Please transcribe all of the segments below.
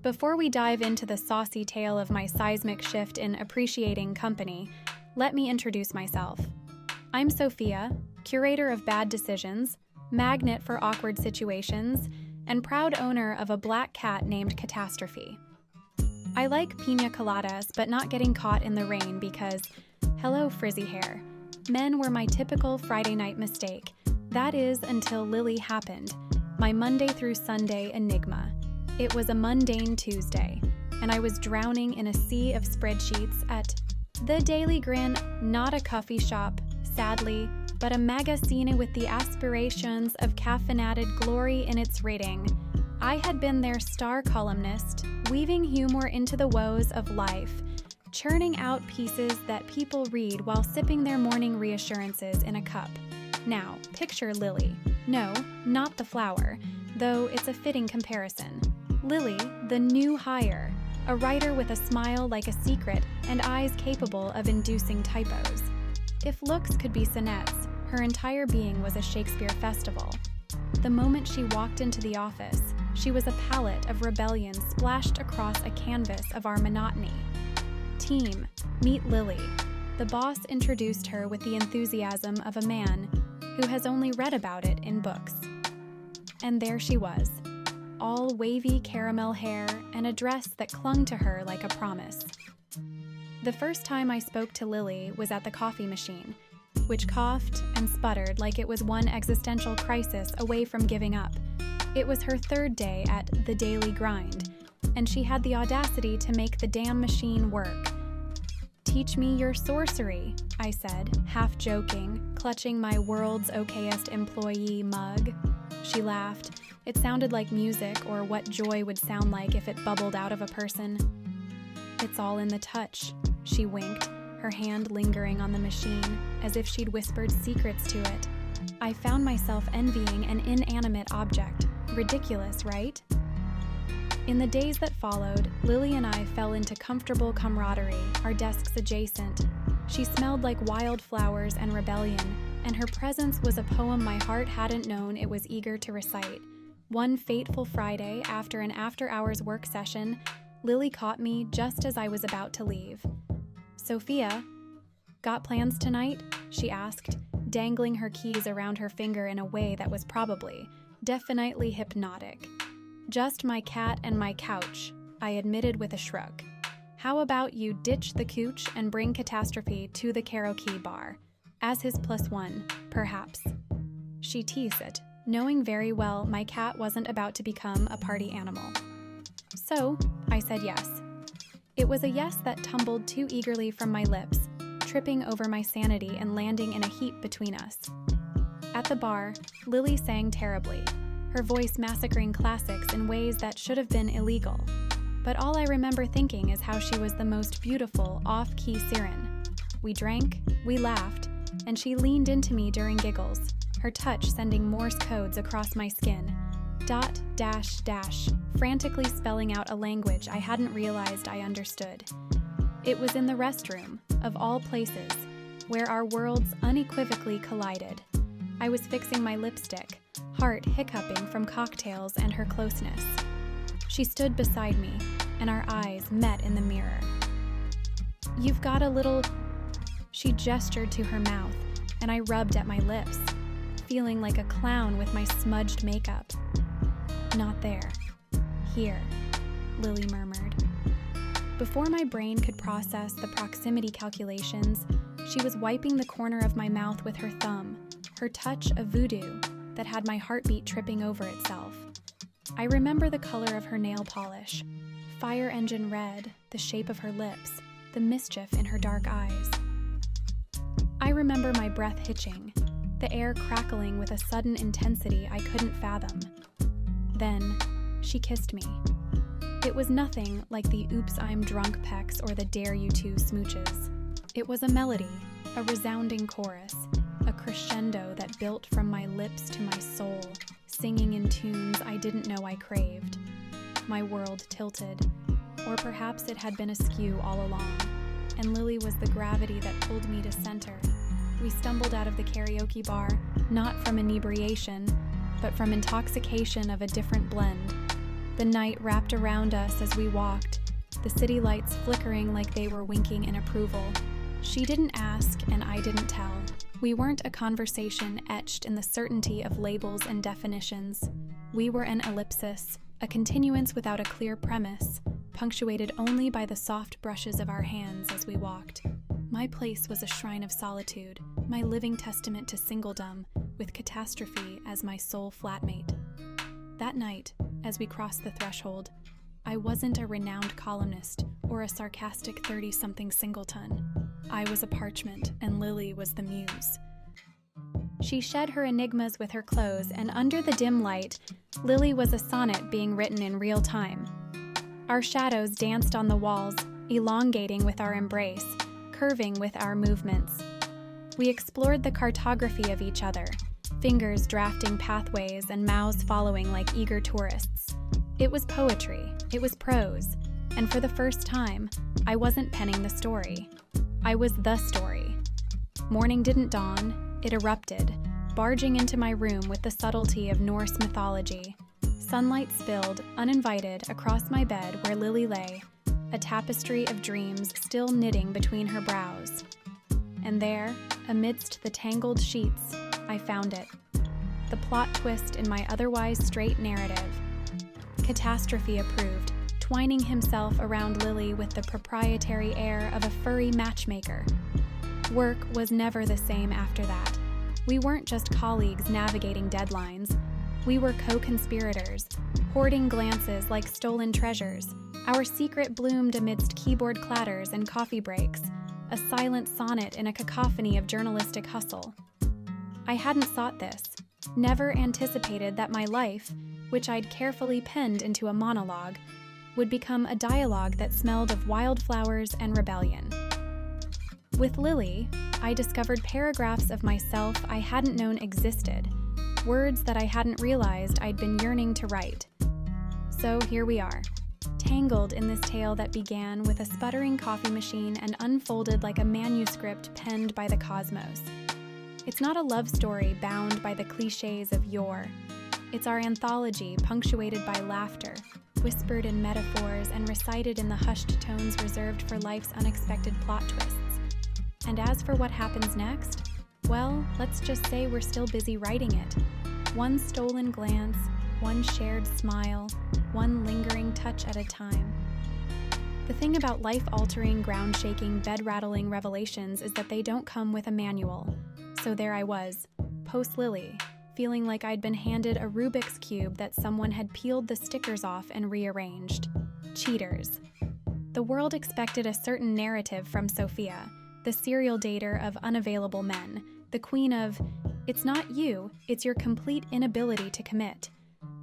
Before we dive into the saucy tale of my seismic shift in appreciating company, let me introduce myself. I'm Sophia, curator of bad decisions, magnet for awkward situations, and proud owner of a black cat named Catastrophe. I like pina coladas, but not getting caught in the rain because, hello frizzy hair, men were my typical Friday night mistake. That is until Lily happened, my Monday through Sunday enigma. It was a mundane Tuesday, and I was drowning in a sea of spreadsheets at The Daily Grin, not a coffee shop, sadly, but a magazine with the aspirations of caffeinated glory in its rating. I had been their star columnist, weaving humor into the woes of life, churning out pieces that people read while sipping their morning reassurances in a cup. Now, picture Lily. No, not the flower, though it's a fitting comparison. Lily, the new hire, a writer with a smile like a secret and eyes capable of inducing typos. If looks could be sonnets, her entire being was a Shakespeare festival. The moment she walked into the office, she was a palette of rebellion splashed across a canvas of our monotony. Team, meet Lily. The boss introduced her with the enthusiasm of a man who has only read about it in books. And there she was, all wavy caramel hair and a dress that clung to her like a promise. The first time I spoke to Lily was at the coffee machine, which coughed and sputtered like it was one existential crisis away from giving up. It was her third day at the daily grind, and she had the audacity to make the damn machine work. "Teach me your sorcery," I said, half joking, clutching my world's okayest employee mug. She laughed. It sounded like music or what joy would sound like if it bubbled out of a person. "It's all in the touch," she winked, her hand lingering on the machine, as if she'd whispered secrets to it. I found myself envying an inanimate object. Ridiculous, right? In the days that followed, Lily and I fell into comfortable camaraderie, our desks adjacent. She smelled like wildflowers and rebellion, and her presence was a poem my heart hadn't known it was eager to recite. One fateful Friday, after an after-hours work session, Lily caught me just as I was about to leave. "Sophia, got plans tonight?" she asked, dangling her keys around her finger in a way that was probably, definitely hypnotic. "Just my cat and my couch," I admitted with a shrug. "How about you ditch the cooch and bring Catastrophe to the karaoke bar? As his +1, perhaps." She teased, knowing very well my cat wasn't about to become a party animal. So, I said yes. It was a yes that tumbled too eagerly from my lips, tripping over my sanity and landing in a heap between us. At the bar, Lily sang terribly, her voice massacring classics in ways that should have been illegal. But all I remember thinking is how she was the most beautiful, off-key siren. We drank, we laughed, and she leaned into me during giggles, her touch sending Morse codes across my skin. ... frantically spelling out a language I hadn't realized I understood. It was in the restroom, of all places, where our worlds unequivocally collided. I was fixing my lipstick, heart hiccuping from cocktails and her closeness. She stood beside me, and our eyes met in the mirror. "You've got a little..." She gestured to her mouth, and I rubbed at my lips, feeling like a clown with my smudged makeup. "Not there. Here," Lily murmured. Before my brain could process the proximity calculations, she was wiping the corner of my mouth with her thumb, her touch a voodoo that had my heartbeat tripping over itself. I remember the color of her nail polish, fire engine red, the shape of her lips, the mischief in her dark eyes. I remember my breath hitching, the air crackling with a sudden intensity I couldn't fathom. Then, she kissed me. It was nothing like the "oops, I'm drunk" pecks or the "dare you to" smooches. It was a melody, a resounding chorus, a crescendo that built from my lips to my soul, singing in tunes I didn't know I craved. My world tilted, or perhaps it had been askew all along, and Lily was the gravity that pulled me to center. We stumbled out of the karaoke bar, not from inebriation, but from intoxication of a different blend. The night wrapped around us as we walked, the city lights flickering like they were winking in approval. She didn't ask, and I didn't tell. We weren't a conversation etched in the certainty of labels and definitions. We were an ellipsis, a continuance without a clear premise, punctuated only by the soft brushes of our hands as we walked. My place was a shrine of solitude, my living testament to singledom, with catastrophe as my sole flatmate. That night, as we crossed the threshold, I wasn't a renowned columnist or a sarcastic 30-something singleton. I was a parchment, and Lily was the muse. She shed her enigmas with her clothes, and under the dim light, Lily was a sonnet being written in real time. Our shadows danced on the walls, elongating with our embrace, curving with our movements. We explored the cartography of each other, fingers drafting pathways and mouths following like eager tourists. It was poetry, it was prose, and for the first time, I wasn't penning the story. I was the story. Morning didn't dawn, it erupted, barging into my room with the subtlety of Norse mythology. Sunlight spilled, uninvited, across my bed where Lily lay, a tapestry of dreams still knitting between her brows. And there, amidst the tangled sheets, I found it. The plot twist in my otherwise straight narrative. Catastrophe approved, twining himself around Lily with the proprietary air of a furry matchmaker. Work was never the same after that. We weren't just colleagues navigating deadlines. We were co-conspirators, hoarding glances like stolen treasures. Our secret bloomed amidst keyboard clatters and coffee breaks, a silent sonnet in a cacophony of journalistic hustle. I hadn't sought this, never anticipated that my life, which I'd carefully penned into a monologue, would become a dialogue that smelled of wildflowers and rebellion. With Lily, I discovered paragraphs of myself I hadn't known existed, words that I hadn't realized I'd been yearning to write. So here we are, tangled in this tale that began with a sputtering coffee machine and unfolded like a manuscript penned by the cosmos. It's not a love story bound by the cliches of yore. It's our anthology punctuated by laughter, whispered in metaphors and recited in the hushed tones reserved for life's unexpected plot twists. And as for what happens next, well, let's just say we're still busy writing it. One stolen glance, one shared smile, one lingering touch at a time. The thing about life-altering, ground-shaking, bed-rattling revelations is that they don't come with a manual. So there I was, post-Lily, feeling like I'd been handed a Rubik's Cube that someone had peeled the stickers off and rearranged. Cheaters. The world expected a certain narrative from Sophia, the serial dater of unavailable men, the queen of, it's not you, it's your complete inability to commit.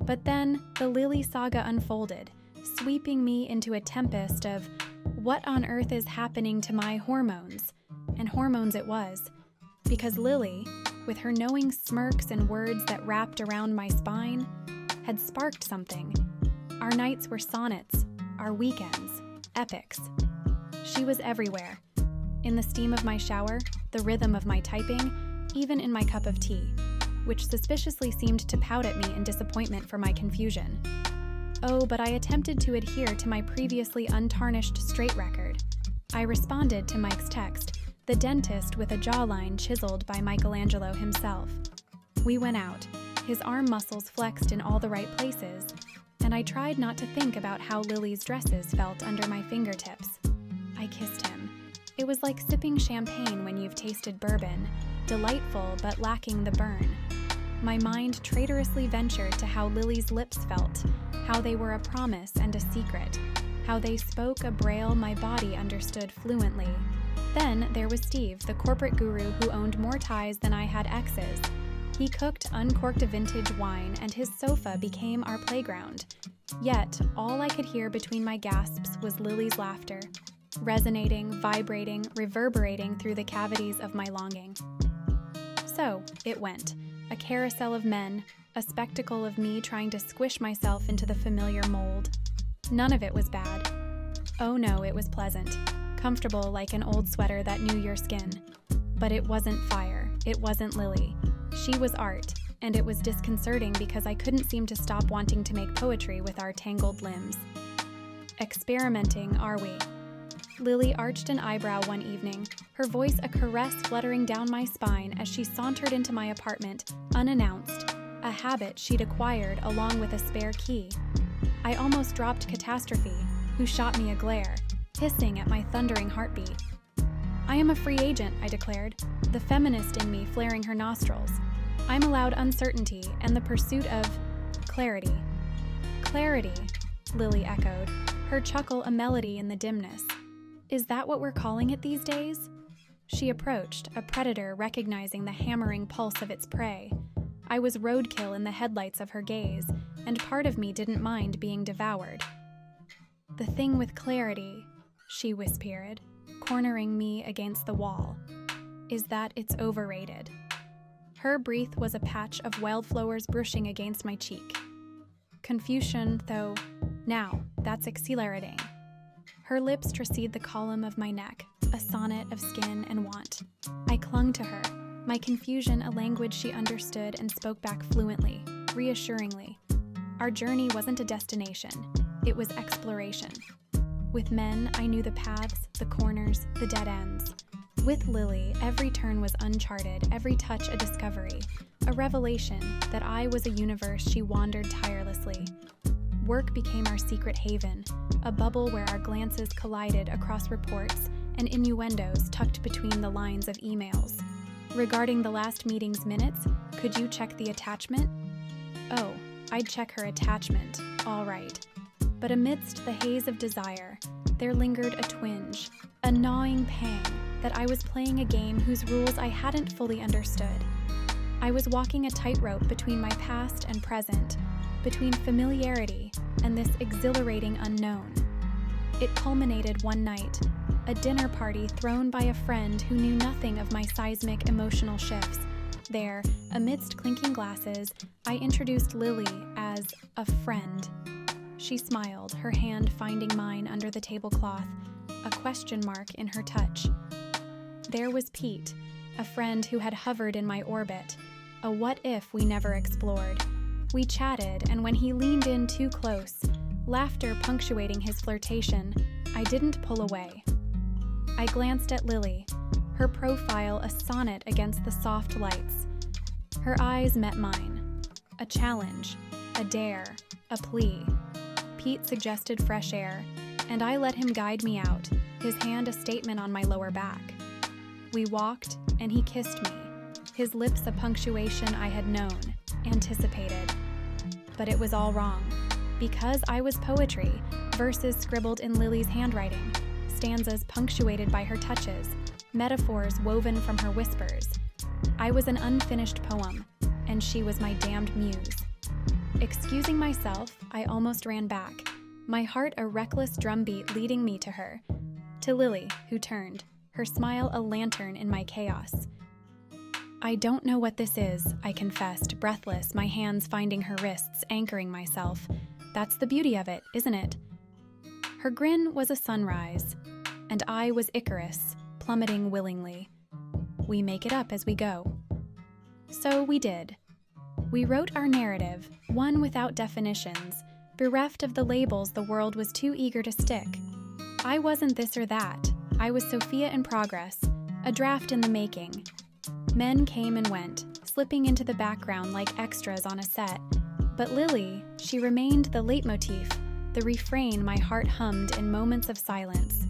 But then, the Lily saga unfolded, sweeping me into a tempest of, what on earth is happening to my hormones? And hormones it was. Because Lily, with her knowing smirks and words that wrapped around my spine, had sparked something. Our nights were sonnets, our weekends, epics. She was everywhere. In the steam of my shower, the rhythm of my typing, even in my cup of tea, which suspiciously seemed to pout at me in disappointment for my confusion. Oh, but I attempted to adhere to my previously untarnished straight record. I responded to Mike's text, the dentist with a jawline chiseled by Michelangelo himself. We went out, his arm muscles flexed in all the right places, and I tried not to think about how Lily's dresses felt under my fingertips. I kissed him. It was like sipping champagne when you've tasted bourbon, delightful but lacking the burn. My mind traitorously ventured to how Lily's lips felt, how they were a promise and a secret, how they spoke a braille my body understood fluently. Then there was Steve, the corporate guru who owned more ties than I had exes. He cooked, uncorked a vintage wine, and his sofa became our playground. Yet, all I could hear between my gasps was Lily's laughter, resonating, vibrating, reverberating through the cavities of my longing. So, it went. A carousel of men, a spectacle of me trying to squish myself into the familiar mold. None of it was bad. Oh no, it was pleasant. Comfortable like an old sweater that knew your skin. But it wasn't fire. It wasn't Lily. She was art. and it was disconcerting because I couldn't seem to stop wanting to make poetry with our tangled limbs. Experimenting, are we? Lily arched an eyebrow one evening, her voice a caress fluttering down my spine as she sauntered into my apartment, unannounced, a habit she'd acquired along with a spare key. I almost dropped Catastrophe, who shot me a glare, hissing at my thundering heartbeat. I am a free agent, I declared, the feminist in me flaring her nostrils. I'm allowed uncertainty and the pursuit of clarity. Clarity, Lily echoed, her chuckle a melody in the dimness. Is that what we're calling it these days? She approached, a predator recognizing the hammering pulse of its prey. I was roadkill in the headlights of her gaze, and part of me didn't mind being devoured. The thing with clarity, she whispered, cornering me against the wall, is that it's overrated. Her breath was a patch of wildflowers brushing against my cheek. Confusion, though, now, that's accelerating. Her lips traced the column of my neck, a sonnet of skin and want. I clung to her, my confusion a language she understood and spoke back fluently, reassuringly. Our journey wasn't a destination, it was exploration. With men, I knew the paths, the corners, the dead ends. With Lily, every turn was uncharted, every touch a discovery, a revelation that I was a universe she wandered tirelessly. Work became our secret haven, a bubble where our glances collided across reports and innuendos tucked between the lines of emails. Regarding the last meeting's minutes, could you check the attachment? Oh, I'd check her attachment, all right. But amidst the haze of desire, there lingered a twinge, a gnawing pang that I was playing a game whose rules I hadn't fully understood. I was walking a tightrope between my past and present, between familiarity and this exhilarating unknown. It culminated one night, a dinner party thrown by a friend who knew nothing of my seismic emotional shifts. There, amidst clinking glasses, I introduced Lily as a friend. She smiled, her hand finding mine under the tablecloth, a question mark in her touch. There was Pete, a friend who had hovered in my orbit, a what-if we never explored. We chatted, and when he leaned in too close, laughter punctuating his flirtation, I didn't pull away. I glanced at Lily, her profile a sonnet against the soft lights. Her eyes met mine. A challenge, a dare, a plea. Pete suggested fresh air, and I let him guide me out, his hand a statement on my lower back. We walked, and he kissed me, his lips a punctuation I had known, anticipated. But it was all wrong, because I was poetry, verses scribbled in Lily's handwriting, stanzas punctuated by her touches, metaphors woven from her whispers. I was an unfinished poem, and she was my damned muse. Excusing myself, I almost ran back, my heart a reckless drumbeat leading me to her. To Lily, who turned, her smile a lantern in my chaos. I don't know what this is, I confessed, breathless, my hands finding her wrists, anchoring myself. That's the beauty of it, isn't it? Her grin was a sunrise, and I was Icarus, plummeting willingly. We make it up as we go. So we did. We wrote our narrative, one without definitions, bereft of the labels the world was too eager to stick. I wasn't this or that. I was Sophia in progress, a draft in the making. Men came and went, slipping into the background like extras on a set. But Lily, she remained the leitmotif, the refrain my heart hummed in moments of silence.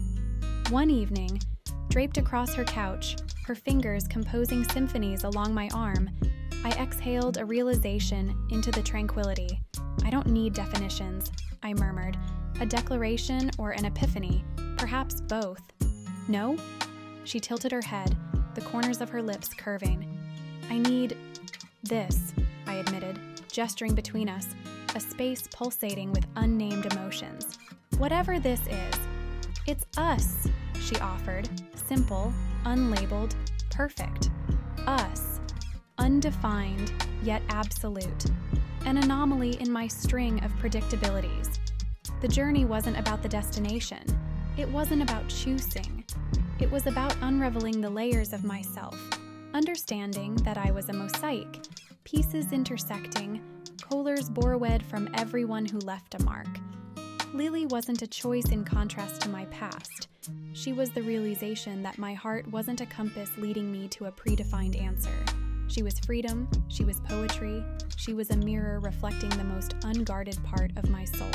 One evening, draped across her couch, her fingers composing symphonies along my arm, I exhaled a realization into the tranquility. I don't need definitions, I murmured. A declaration or an epiphany, perhaps both. No? She tilted her head, the corners of her lips curving. I need this, I admitted, gesturing between us, a space pulsating with unnamed emotions. Whatever this is, it's us, she offered, simple, unlabeled, perfect. Us, undefined, yet absolute. An anomaly in my string of predictabilities. The journey wasn't about the destination. It wasn't about choosing. It was about unraveling the layers of myself, understanding that I was a mosaic, pieces intersecting, colors borrowed from everyone who left a mark. Lily wasn't a choice in contrast to my past. She was the realization that my heart wasn't a compass leading me to a predefined answer. She was freedom, she was poetry, she was a mirror reflecting the most unguarded part of my soul.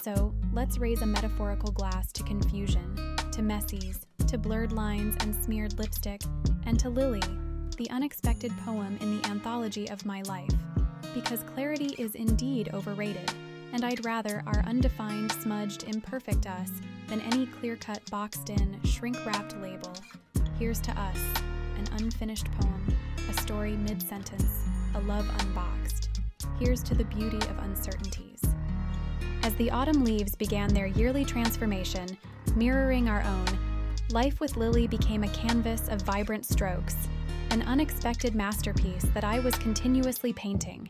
So, let's raise a metaphorical glass to confusion, to messies, to blurred lines and smeared lipstick, and to Lily, the unexpected poem in the anthology of my life. Because clarity is indeed overrated, and I'd rather our undefined, smudged, imperfect us than any clear-cut, boxed-in, shrink-wrapped label. Here's to us, an unfinished poem, a story mid-sentence, a love unboxed. Here's to the beauty of uncertainties. As the autumn leaves began their yearly transformation, mirroring our own, life with Lily became a canvas of vibrant strokes, an unexpected masterpiece that I was continuously painting.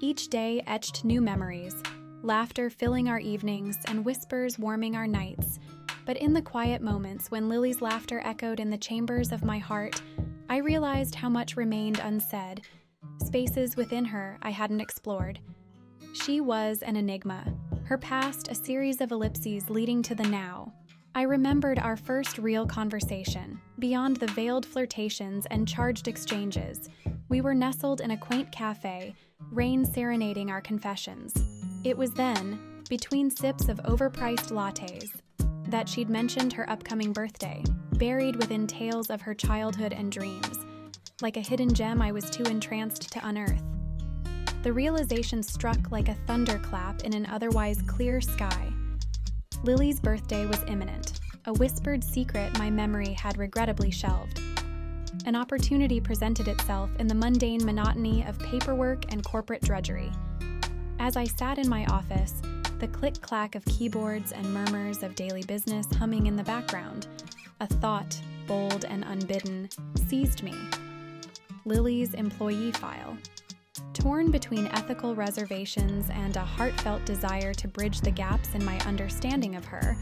Each day etched new memories, laughter filling our evenings and whispers warming our nights. But in the quiet moments when Lily's laughter echoed in the chambers of my heart, I realized how much remained unsaid, spaces within her I hadn't explored. She was an enigma, her past a series of ellipses leading to the now. I remembered our first real conversation, beyond the veiled flirtations and charged exchanges. We were nestled in a quaint cafe, rain serenading our confessions. It was then, between sips of overpriced lattes, that she'd mentioned her upcoming birthday, buried within tales of her childhood and dreams. Like a hidden gem I was too entranced to unearth. The realization struck like a thunderclap in an otherwise clear sky. Lily's birthday was imminent, a whispered secret my memory had regrettably shelved. An opportunity presented itself in the mundane monotony of paperwork and corporate drudgery. As I sat in my office, the click-clack of keyboards and murmurs of daily business humming in the background, a thought, bold and unbidden, seized me. Lily's employee file. Torn between ethical reservations and a heartfelt desire to bridge the gaps in my understanding of her,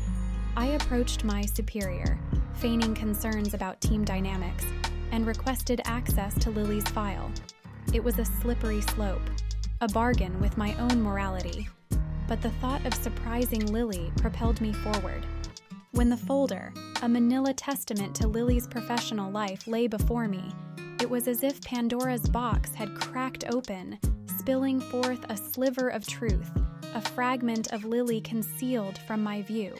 I approached my superior, feigning concerns about team dynamics, and requested access to Lily's file. It was a slippery slope, a bargain with my own morality, but the thought of surprising Lily propelled me forward. When the folder, a manila testament to Lily's professional life, lay before me, it was as if Pandora's box had cracked open, spilling forth a sliver of truth, a fragment of Lily concealed from my view.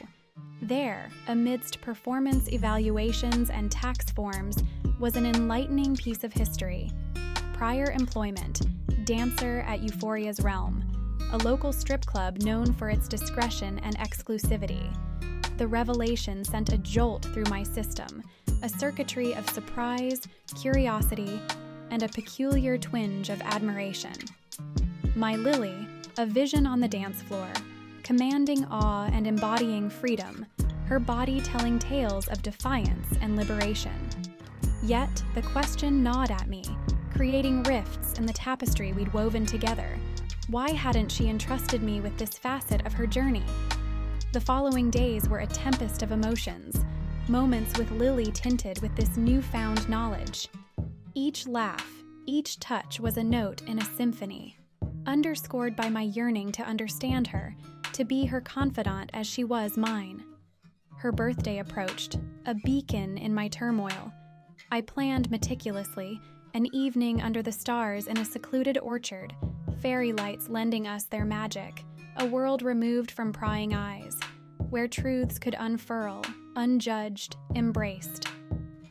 There, amidst performance evaluations and tax forms, was an enlightening piece of history. Prior employment, dancer at Euphoria's Realm, a local strip club known for its discretion and exclusivity. The revelation sent a jolt through my system, a circuitry of surprise, curiosity, and a peculiar twinge of admiration. My Lily, a vision on the dance floor, commanding awe and embodying freedom, her body telling tales of defiance and liberation. Yet the question gnawed at me, creating rifts in the tapestry we'd woven together. Why hadn't she entrusted me with this facet of her journey? The following days were a tempest of emotions, moments with Lily tinted with this newfound knowledge. Each laugh, each touch was a note in a symphony, underscored by my yearning to understand her, to be her confidant as she was mine. Her birthday approached, a beacon in my turmoil. I planned meticulously, an evening under the stars in a secluded orchard, fairy lights lending us their magic, a world removed from prying eyes, where truths could unfurl, unjudged, embraced.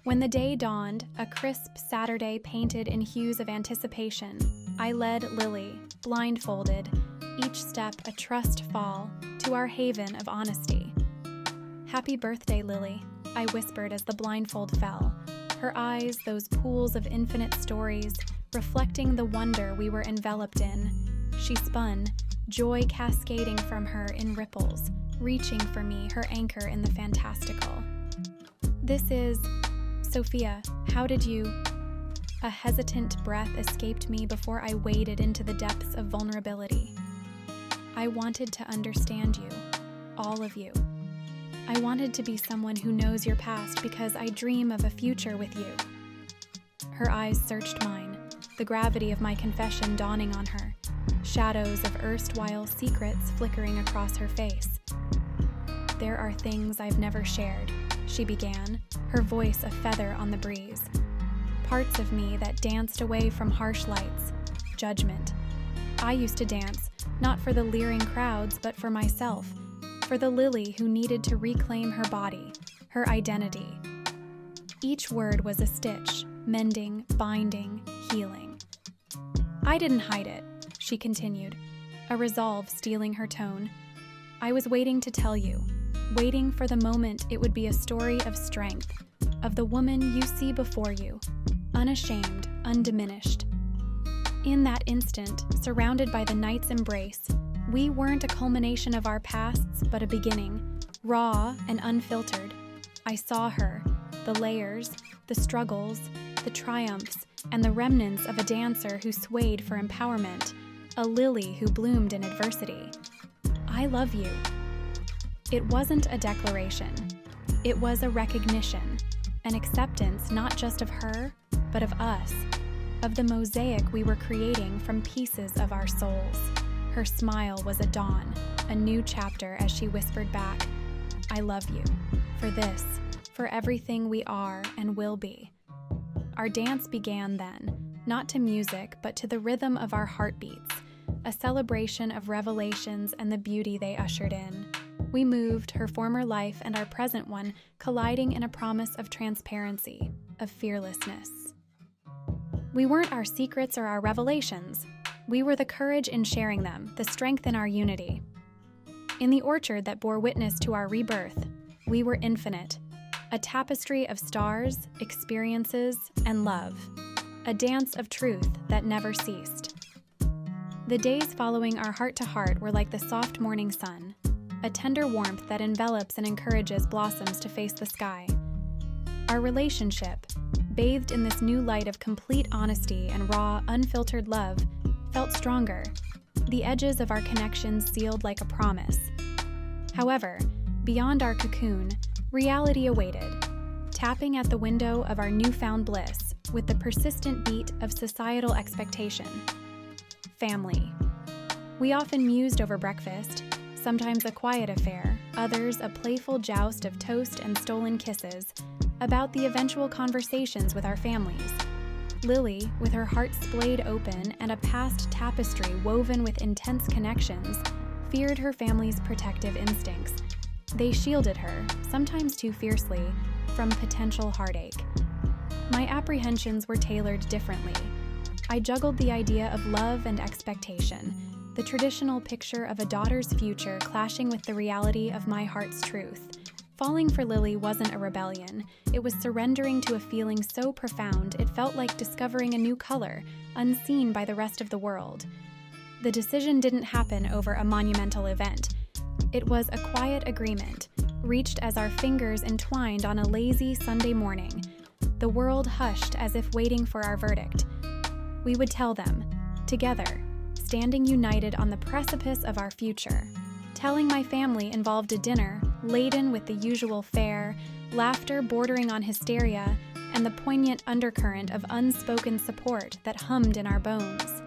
When the day dawned, a crisp Saturday painted in hues of anticipation, I led Lily, blindfolded, each step a trust fall, to our haven of honesty. "Happy birthday, Lily," I whispered as the blindfold fell, her eyes those pools of infinite stories, reflecting the wonder we were enveloped in. She spun, joy cascading from her in ripples, reaching for me, her anchor in the fantastical. "This is... Sophia, how did you..." A hesitant breath escaped me before I waded into the depths of vulnerability. "I wanted to understand you, all of you. I wanted to be someone who knows your past because I dream of a future with you." Her eyes searched mine, the gravity of my confession dawning on her, shadows of erstwhile secrets flickering across her face. "There are things I've never shared," she began, her voice a feather on the breeze. "Parts of me that danced away from harsh lights, judgment. I used to dance, not for the leering crowds, but for myself, for the Lily who needed to reclaim her body, her identity." Each word was a stitch, mending, binding, healing. "I didn't hide it," she continued, a resolve stealing her tone. "I was waiting to tell you, waiting for the moment it would be a story of strength, of the woman you see before you, unashamed, undiminished." In that instant, surrounded by the night's embrace, we weren't a culmination of our pasts, but a beginning, raw and unfiltered. I saw her, the layers, the struggles, the triumphs, and the remnants of a dancer who swayed for empowerment, a lily who bloomed in adversity. "I love you." It wasn't a declaration. It was a recognition, an acceptance not just of her, but of us, of the mosaic we were creating from pieces of our souls. Her smile was a dawn, a new chapter as she whispered back, "I love you, for this, for everything we are and will be." Our dance began then, not to music, but to the rhythm of our heartbeats, a celebration of revelations and the beauty they ushered in. We moved, her former life and our present one colliding in a promise of transparency, of fearlessness. We weren't our secrets or our revelations. We were the courage in sharing them, the strength in our unity. In the orchard that bore witness to our rebirth, we were infinite, a tapestry of stars, experiences, and love, a dance of truth that never ceased. The days following our heart-to-heart were like the soft morning sun, a tender warmth that envelops and encourages blossoms to face the sky. Our relationship, bathed in this new light of complete honesty and raw, unfiltered love, felt stronger, the edges of our connection sealed like a promise. However, beyond our cocoon, reality awaited, tapping at the window of our newfound bliss with the persistent beat of societal expectation. Family. We often mused over breakfast, sometimes a quiet affair, others a playful joust of toast and stolen kisses, about the eventual conversations with our families. Lily, with her heart splayed open and a past tapestry woven with intense connections, feared her family's protective instincts. They shielded her, sometimes too fiercely, from potential heartache. My apprehensions were tailored differently. I juggled the idea of love and expectation, the traditional picture of a daughter's future clashing with the reality of my heart's truth. Falling for Lily wasn't a rebellion. It was surrendering to a feeling so profound it felt like discovering a new color, unseen by the rest of the world. The decision didn't happen over a monumental event. It was a quiet agreement, reached as our fingers entwined on a lazy Sunday morning. The world hushed as if waiting for our verdict. We would tell them, together, standing united on the precipice of our future. Telling my family involved a dinner laden with the usual fare, laughter bordering on hysteria, and the poignant undercurrent of unspoken support that hummed in our bones.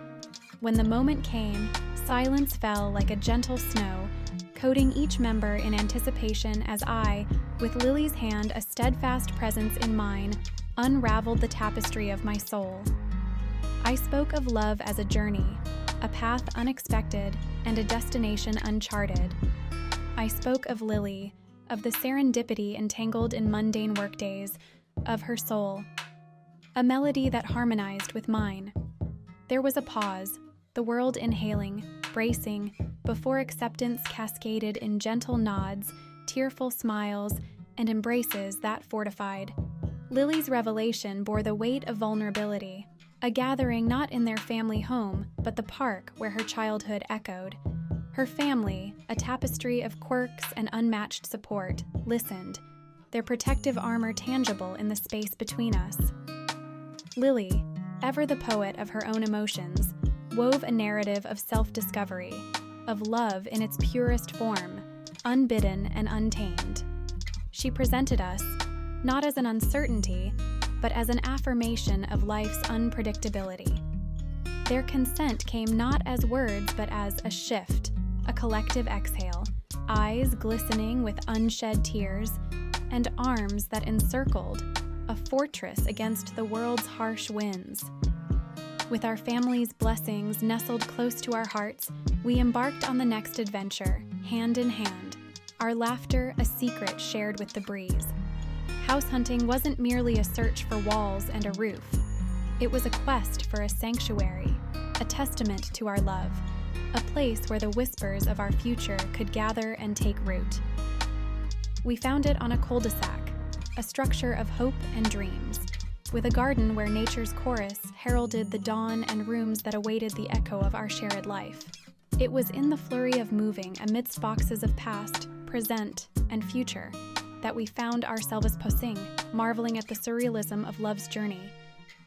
When the moment came, silence fell like a gentle snow, coating each member in anticipation as I, with Lily's hand a steadfast presence in mine, unraveled the tapestry of my soul. I spoke of love as a journey, a path unexpected, and a destination uncharted. I spoke of Lily, of the serendipity entangled in mundane workdays, of her soul, a melody that harmonized with mine. There was a pause, the world inhaling, bracing, before acceptance cascaded in gentle nods, tearful smiles, and embraces that fortified. Lily's revelation bore the weight of vulnerability, a gathering not in their family home, but the park where her childhood echoed. Her family, a tapestry of quirks and unmatched support, listened, their protective armor tangible in the space between us. Lily, ever the poet of her own emotions, wove a narrative of self-discovery, of love in its purest form, unbidden and untamed. She presented us, not as an uncertainty, but as an affirmation of life's unpredictability, Their consent came not as words but as a shift, a collective exhale, eyes glistening with unshed tears, and arms that encircled, a fortress against the world's harsh winds. With our family's blessings nestled close to our hearts, we embarked on the next adventure, hand in hand, our laughter a secret shared with the breeze. House hunting wasn't merely a search for walls and a roof. It was a quest for a sanctuary, a testament to our love, a place where the whispers of our future could gather and take root. We found it on a cul-de-sac, a structure of hope and dreams, with a garden where nature's chorus heralded the dawn and rooms that awaited the echo of our shared life. It was in the flurry of moving amidst boxes of past, present, and future that we found ourselves posing, marveling at the surrealism of love's journey.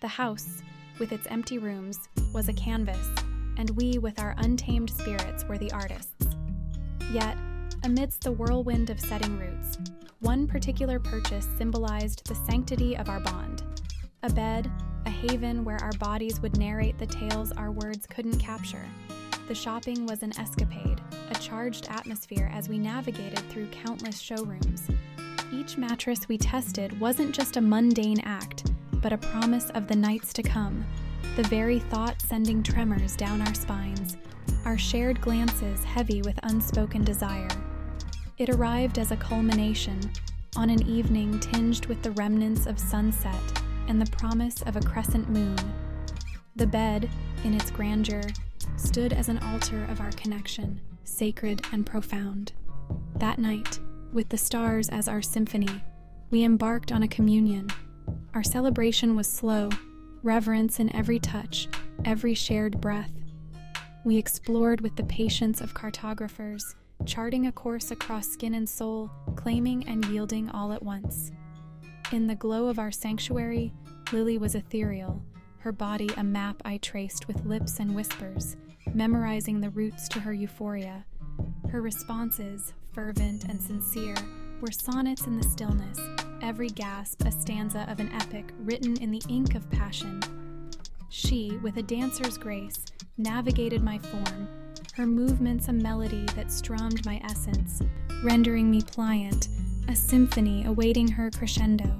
The house, with its empty rooms, was a canvas, and we, with our untamed spirits, were the artists. Yet, amidst the whirlwind of setting roots, one particular purchase symbolized the sanctity of our bond. A bed, a haven where our bodies would narrate the tales our words couldn't capture. The shopping was an escapade, a charged atmosphere as we navigated through countless showrooms. Each mattress we tested wasn't just a mundane act, but a promise of the nights to come, the very thought sending tremors down our spines, our shared glances heavy with unspoken desire. It arrived as a culmination, on an evening tinged with the remnants of sunset and the promise of a crescent moon. The bed, in its grandeur, stood as an altar of our connection, sacred and profound. That night, with the stars as our symphony, we embarked on a communion. Our celebration was slow, reverence in every touch, every shared breath. We explored with the patience of cartographers, charting a course across skin and soul, claiming and yielding all at once. In the glow of our sanctuary, Lily was ethereal, her body a map I traced with lips and whispers, memorizing the routes to her euphoria. Her responses, fervent and sincere, were sonnets in the stillness, every gasp a stanza of an epic written in the ink of passion. She, with a dancer's grace, navigated my form, her movements a melody that strummed my essence, rendering me pliant, a symphony awaiting her crescendo.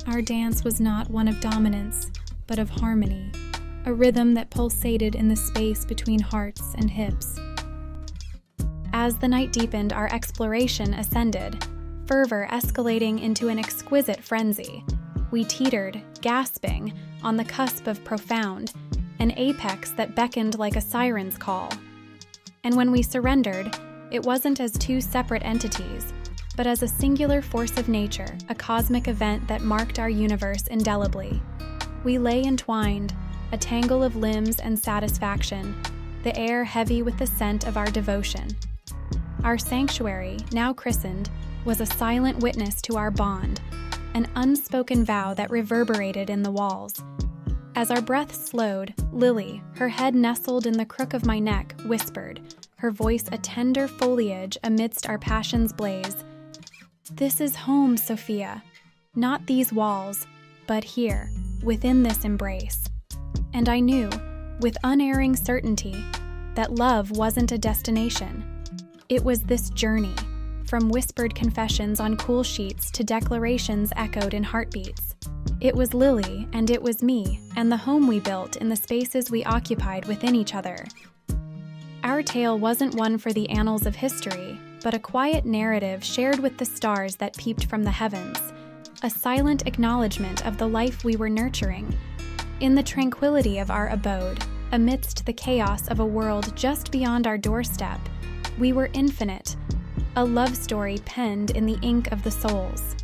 Our dance was not one of dominance, but of harmony, a rhythm that pulsated in the space between hearts and hips. As the night deepened, our exploration ascended, fervor escalating into an exquisite frenzy. We teetered, gasping, on the cusp of profound, an apex that beckoned like a siren's call. And when we surrendered, it wasn't as two separate entities, but as a singular force of nature, a cosmic event that marked our universe indelibly. We lay entwined, a tangle of limbs and satisfaction, the air heavy with the scent of our devotion. Our sanctuary, now christened, was a silent witness to our bond, an unspoken vow that reverberated in the walls. As our breath slowed, Lily, her head nestled in the crook of my neck, whispered, her voice a tender foliage amidst our passion's blaze. "This is home, Sophia. Not these walls, but here, within this embrace." And I knew, with unerring certainty, that love wasn't a destination. It was this journey, from whispered confessions on cool sheets to declarations echoed in heartbeats. It was Lily, and it was me, and the home we built in the spaces we occupied within each other. Our tale wasn't one for the annals of history, but a quiet narrative shared with the stars that peeped from the heavens, a silent acknowledgement of the life we were nurturing. In the tranquility of our abode, amidst the chaos of a world just beyond our doorstep, we were infinite, a love story penned in the ink of the souls.